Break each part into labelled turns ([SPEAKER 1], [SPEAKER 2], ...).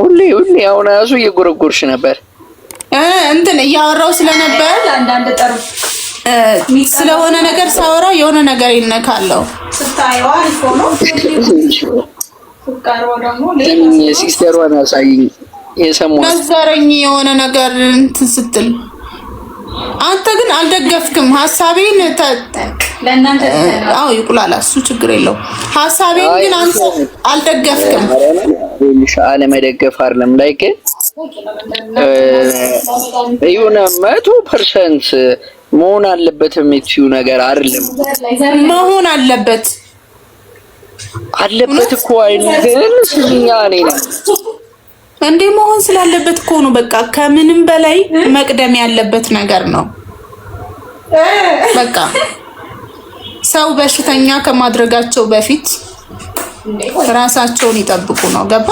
[SPEAKER 1] ሁሌ አሁን እራሱ እየጎረጎርሽ ነበር
[SPEAKER 2] እንትን እያወራው ስለነበር አንዳንድ ጠሩ ስለሆነ ነገር ሳወራ የሆነ ነገር ይነካለው ስታየው አሪፍ ነው። ፍቃሩ ደግሞ
[SPEAKER 1] ሲስተሯን አሳይኝ የሰሞኑን
[SPEAKER 2] ነገረኝ የሆነ ነገር እንትን ስትል አንተ ግን አልደገፍክም ሐሳቤን ለእናንተ አው ይቁላል እሱ ችግር የለው ሐሳቤን ግን አንተ አልደገፍክም
[SPEAKER 1] ለሻለ መደገፍ አይደለም ላይክ የሆነ 100% መሆን አለበት የምትዩ ነገር አይደለም
[SPEAKER 2] መሆን አለበት
[SPEAKER 1] እኮ አይነገር ስለኛ ነኝ
[SPEAKER 2] እንዴ መሆን ስላለበት እኮ ነው በቃ ከምንም በላይ መቅደም ያለበት ነገር ነው በቃ ሰው በሽተኛ ከማድረጋቸው በፊት ራሳቸውን ይጠብቁ ነው ገባ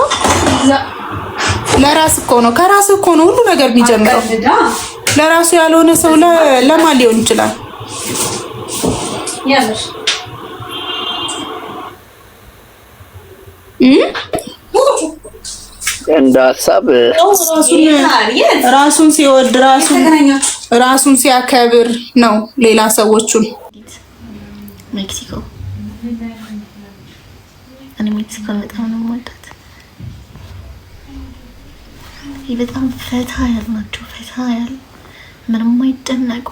[SPEAKER 2] ለራስ እኮ ነው ከራስ እኮ ነው ሁሉ ነገር የሚጀምረው ለራሱ ያልሆነ ሰው ለማን ሊሆን ይችላል ያለሽ
[SPEAKER 1] እንደ ሐሳብ
[SPEAKER 2] ራሱን ሲወድ ራሱን ሲያከብር ነው ሌላ ሰዎችን
[SPEAKER 3] ሜክሲኮ እኔ ሜክሲኮ በጣም ነው የምወዳት በጣም ፈታ ያሉ ናቸው ፈታ ያሉ ምንም አይጨነቁ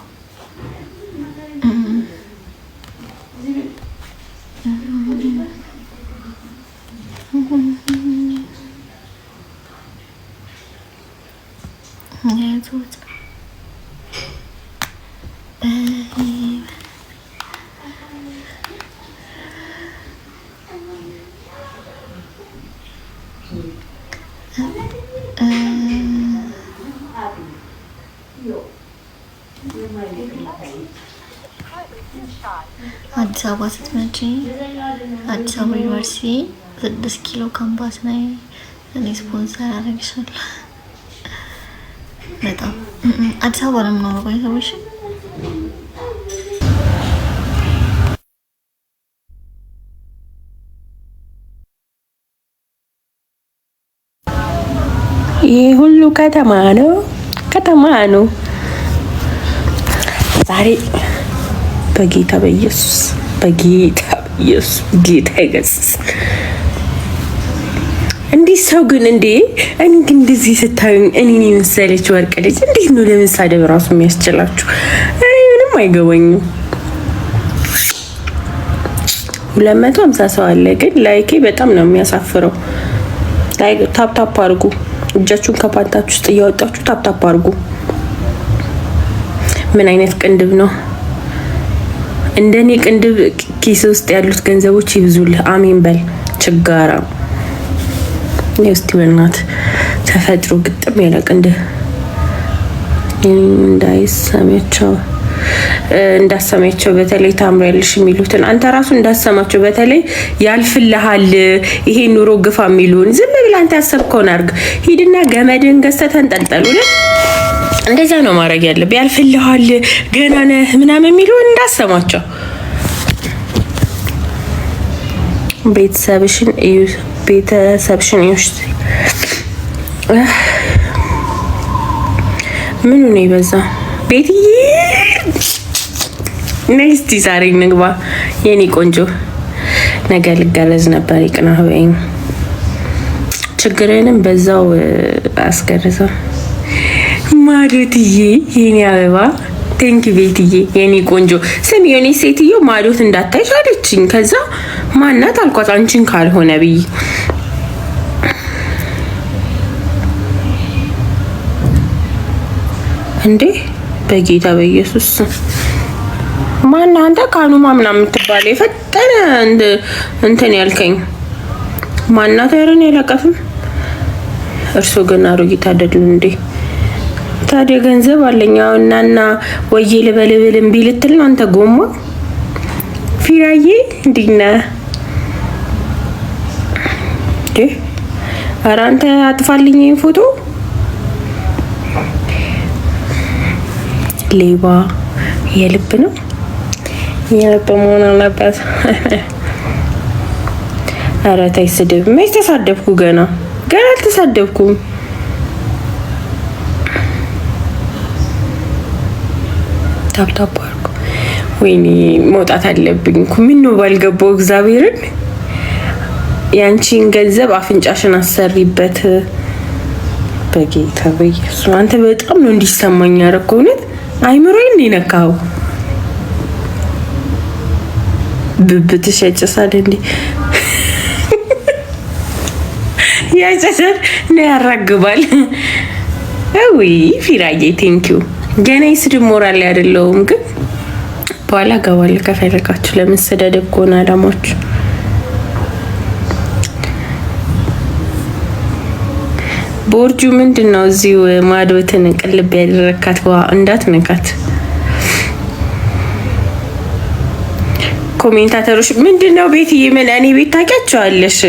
[SPEAKER 3] አዲስ አበባ ስትመጪ አዲስ አበባ ዩኒቨርሲቲ 6 ኪሎ ካምፓስ ላይ እኔ ስፖንሰር አደረግሻለሁ በጣም አዲስ አበባ ነው የምኖረው ባይዘውሽ
[SPEAKER 4] ይሄ ሁሉ ከተማ ነው ዛሬ በጌታ በኢየሱስ ጌታ ይገስጽ እንዲህ ሰው ግን እንደዚህ ስታዩኝ እኔን የመሰለች ወርቅ ልጅ እንዴት ነው ለመሳደብ ራሱ የሚያስችላችሁ እኔ ምንም አይገባኝም 250 ሰው አለ ግን ላይኬ በጣም ነው የሚያሳፍረው ላይክ ታፕ አድርጉ እጃችሁን ከፓንታችሁ ውስጥ እያወጣችሁ ታፕ አድርጉ ምን አይነት ቅንድብ ነው እንደኔ ቅንድብ ኪስ ውስጥ ያሉት ገንዘቦች ይብዙልህ አሜን በል ችጋራ እስቲ በእናት ተፈጥሮ ግጥም ያለ ቅንድብ እንዳሰማቸው በተለይ ታምሪያለሽ የሚሉትን አንተ ራሱ እንዳሰማቸው በተለይ ያልፍልሃል ይሄ ኑሮ ግፋ የሚሉን ዝም ብለህ አንተ ያሰብከውን አድርግ ሂድና ገመድን ገዝተህ ተንጠልጠሉ እንደዛ ነው ማድረግ ያለብህ ያልፍልሃል ገና ነህ ምናምን የሚሉን እንዳሰማቸው ቤተሰብሽን ምኑ ነው ይበዛ ቤትዬ ኔክስት ዛሬ ንግባ የኔ ቆንጆ ነገ ልገረዝ ነበር ይቅናህ በይኝ ችግሬንም በዛው አስገርዘው ማዶትዬ የኔ አበባ ቴንክ ቤትዬ የኔ ቆንጆ ስም የኔ ሴትዮ ማዶት እንዳታይሽ አለችኝ ከዛ ማናት አልኳት አንቺን ካልሆነ ብዬ እንዴ በጌታ በኢየሱስ ማን አንተ ካኑማ ምናምን የምትባለው የፈጠነ እንትን ያልከኝ ማናት ያረን ያላቀፍም እርሶ ግን አሮጊት አይደሉም እንዴ ታዲያ ገንዘብ አለኛው እናና ወዬ ልበልብል እምቢ ልትል ነው አንተ ጎማ ፊራዬ እንዲና ኧረ አንተ አጥፋልኝ ይሄን ፎቶ ሌባ የልብ ነው የልብ መሆን አለበት ኧረ ተይ ስድብ። መች ተሳደብኩ? ገና አልተሳደብኩም። ታብታብ አድርጉ። ወይኔ መውጣት አለብኝ እኮ ምን ነው ባልገባው። እግዚአብሔርን ያንቺን ገንዘብ አፍንጫሽን አሰሪበት በጌታ በኢየሱስ። አንተ በጣም ነው እንዲሰማኝ ያደረገው። እውነት አይምሮዬን ነካው። ብብትሽ ያጨሳል እንዴ? ያጨሳል ነው ያራግባል። አይ ፊራዬ ቴንኪው። ገና ይስድብ ሞራል አይደለውም ግን በኋላ ገባል ከፈለጋችሁ ለመሰዳደብ ከሆነ አላማችሁ። ቦርጁ ምንድነው? እዚሁ ማዶትን ቅልብ ያደረካት እንዳትነካት። ኮሜንታተሮች ምንድነው? ቤትዬ ምን እኔ ቤት ታውቂያቸዋለሽ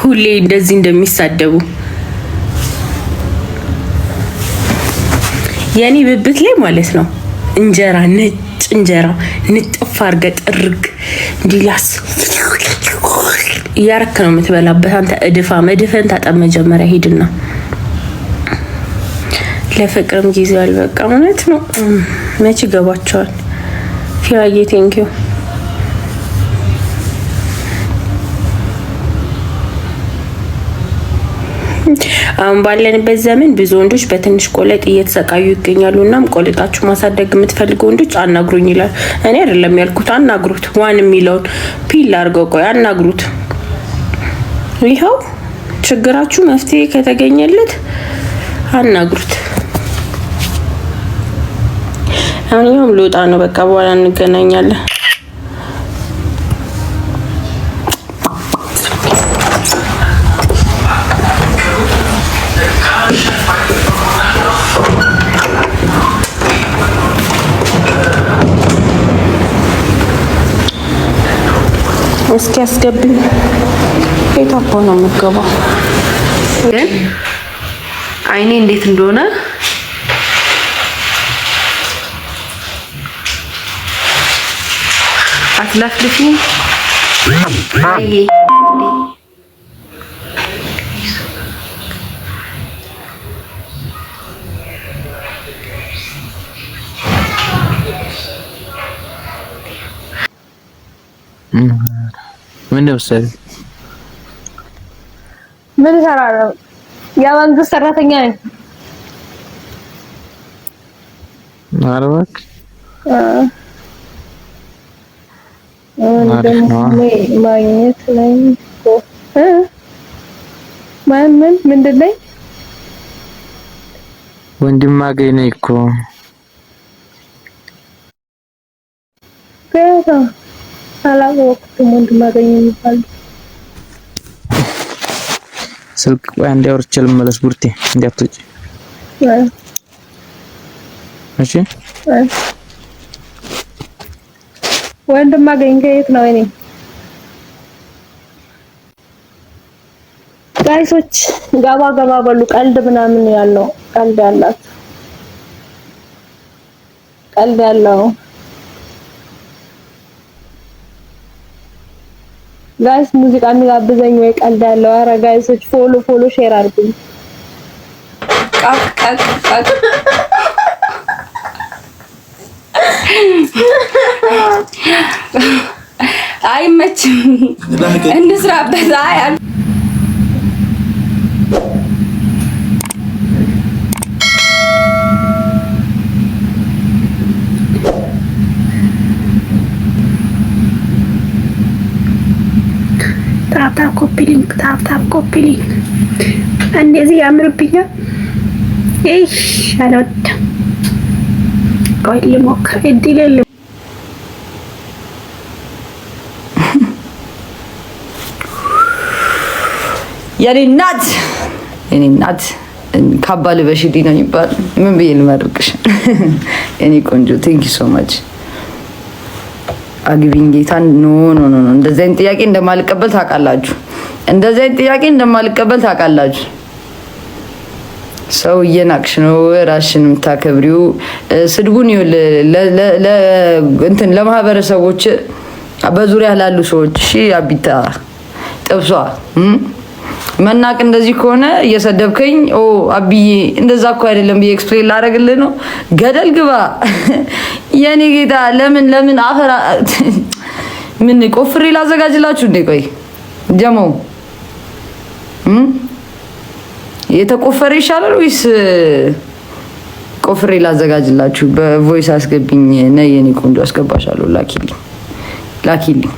[SPEAKER 4] ሁሌ እንደዚህ እንደሚሳደቡ። የኔ ብብት ላይ ማለት ነው እንጀራ ነጭ እንጀራ ንጥፍ አድርገህ ጥርግ እንዲላስ እያረክ ነው የምትበላበት። አንተ መድፈን ታጠብ መጀመሪያ ሂድና። ለፍቅርም ጊዜው አልበቃ። እውነት ነው መች ይገባቸዋል። ፊራዬ ቴንኪው። አሁን ባለንበት ዘመን ብዙ ወንዶች በትንሽ ቆለጥ እየተሰቃዩ ይገኛሉ። እናም ቆለጣችሁ ማሳደግ የምትፈልጉ ወንዶች አናግሩኝ ይላል። እኔ አይደለም ያልኩት፣ አናግሩት። ዋን የሚለውን ፒል አድርገው ቆይ አናግሩት። ይኸው ችግራችሁ መፍትሄ ከተገኘለት አናግሩት። አሁንም ልወጣ ነው በቃ በኋላ እንገናኛለን። እስኪ አስገብኝ። የታፖ ነው የምገባው ግን አይኔ እንዴት እንደሆነ አትላፍልፊ። አይ
[SPEAKER 1] ምን ደውሰል
[SPEAKER 5] ምን ሰራው? የመንግስት ሰራተኛ ነኝ።
[SPEAKER 1] አረባክ
[SPEAKER 5] ማግኘት ላይ ምንድን ላይ
[SPEAKER 1] ወንድም አገኘ እኮ
[SPEAKER 5] አላወቅኩም። ወንድም አገኘ የሚባል
[SPEAKER 1] ስልክ ቆይ አንዴ አውርቼ ልመለስ። ቡርቴ እንዲያትወጪ እሺ።
[SPEAKER 5] ወንድም አገኘ ከየት ነው? እኔ ጋይሶች ገባ በሉ። ቀልድ ምናምን ያለው ቀልድ ያለው ጋይስ ሙዚቃ የሚጋብዘኝ ወይ ቀልድ ያለው? አረ ጋይሶች ፎሎ ሼር አድርጉኝ።
[SPEAKER 2] አይመችም እንስራበት። አይ
[SPEAKER 4] ታፕ ኮፒ ሊንክ እንደዚህ ያምርብኛል። እሺ አልወጣም። ቆይ ልሞክር እድል የለም።
[SPEAKER 6] የኔ እናት ካባ ልበሽልኝ ነው የሚባል። ምን ብዬ ልመርቅሽ የኔ ቆንጆ? ቴንክ ዩ ሶ ማች። አግቢኝ ጌታን። ኖ እንደዚህ አይነት ጥያቄ እንደማልቀበል ታውቃላችሁ። ሰው እየናቅሽ ነው ራስሽን የምታከብሪው። ስድቡን ለማህበረሰቦች በዙሪያ ላሉ ሰዎች እሺ አቢታ ጥብሷ መናቅ እንደዚህ ከሆነ እየሰደብከኝ አብዬ እንደዛ እኮ አይደለም ብዬ ኤክስፕሌን ላደርግልህ ነው። ገደል ግባ የኔ ጌታ። ለምን አፈራ ምን ቆፍሬ ላዘጋጅላችሁ እንዴ? ቆይ ጀሞ የተቆፈረ ይሻላል ወይስ ቆፍሬ ላዘጋጅላችሁ? በቮይስ አስገብኝ ነይ የኔ ቆንጆ አስገባሻለሁ። ላኪልኝ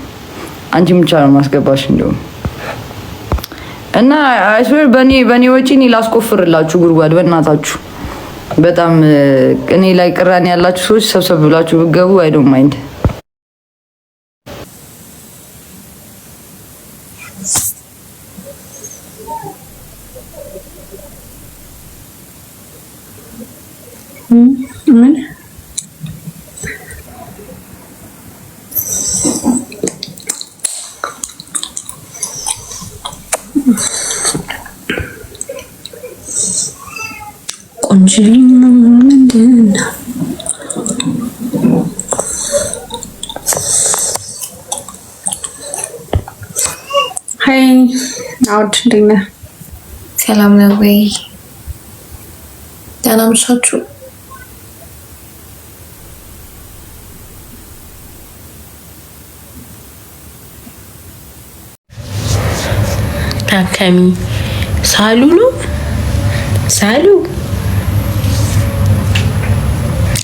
[SPEAKER 6] አንቺ ብቻ ነው ማስገባሽ እንደውም እና አይስዌር በኔ ወጪ እኔ ላስቆፍርላችሁ ጉድጓድ በእናታችሁ። በጣም እኔ ላይ ቅራኔ ያላችሁ ሰዎች ሰብሰብ ብላችሁ ብትገቡ አይ ዶንት ማይንድ።
[SPEAKER 4] ምን ቆንጆኝ ምንድነው? ሃይ አውድ እንደኛ
[SPEAKER 3] ሰላም ነው ወይ? ደህና ምሻችሁ?
[SPEAKER 4] ታከሚ ሳሉ ነው ሳሉ።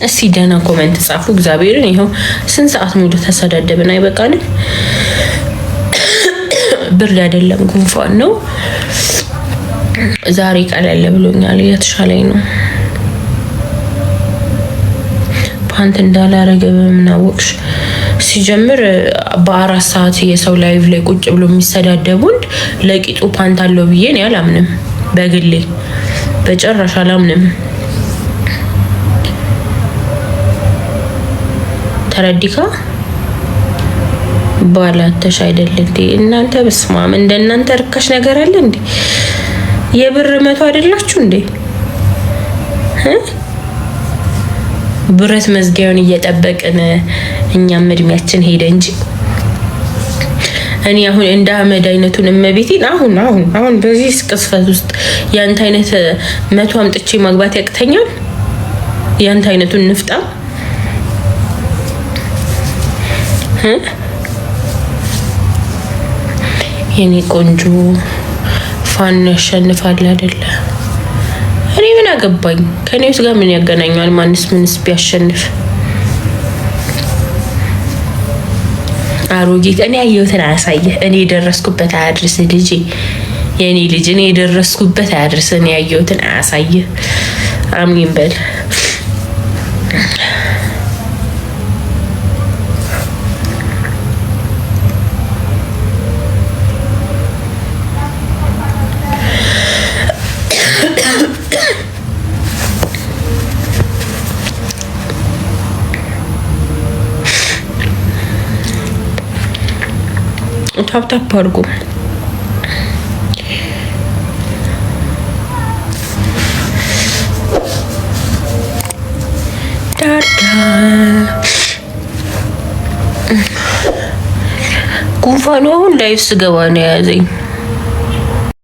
[SPEAKER 4] እስቲ ደህና ኮሜንት ጻፉ። እግዚአብሔርን ይኸው ስንት ሰዓት ሙሉ ተሰዳደብን አይበቃንም? ብርድ አይደለም ጉንፋን ነው። ዛሬ ቀለል ብሎኛል፣ እየተሻለኝ ነው። ፓንት እንዳላረገ በምን አወቅሽ? ሲጀምር በ4 ሰዓት የሰው ላይቭ ላይ ቁጭ ብሎ የሚሰዳደብ ወንድ ለቂጡ ፓንት አለው ብዬ ነው አላምንም። በግሌ በጨራሽ አላምንም። ተረዲካ ባላተሽ አይደል እንዴ እናንተ? በስማም እንደናንተ ርካሽ ነገር አለ እንዴ? የብር መቶ አይደላችሁ እንዴ? ብረት መዝጊያውን እየጠበቅን እኛም እድሜያችን ሄደ እንጂ እኔ አሁን እንደ አመድ አይነቱን እመቤቴን አሁን በዚህ ቅስፈት ውስጥ ያንተ አይነት መቶ አምጥቼ ማግባት ያቅተኛል? ያንተ አይነቱን ንፍጣ የኔ ቆንጆ ፋን ያሸንፋል አይደለ? እኔ ምን አገባኝ? ከኔስ ጋር ምን ያገናኛል? ምንስ ቢያሸንፍ? አሮጊት እኔ ያየሁትን አያሳየህ። እኔ የደረስኩበት አያድርስ ልጄ፣ የኔ ልጅ እኔ የደረስኩበት አያድርስ። እኔ ያየሁትን አያሳየህ። አሚን በል። ታፕ አድርጉ። ጉንፋኑ አሁን ላይፍ ስገባ ነው የያዘኝ።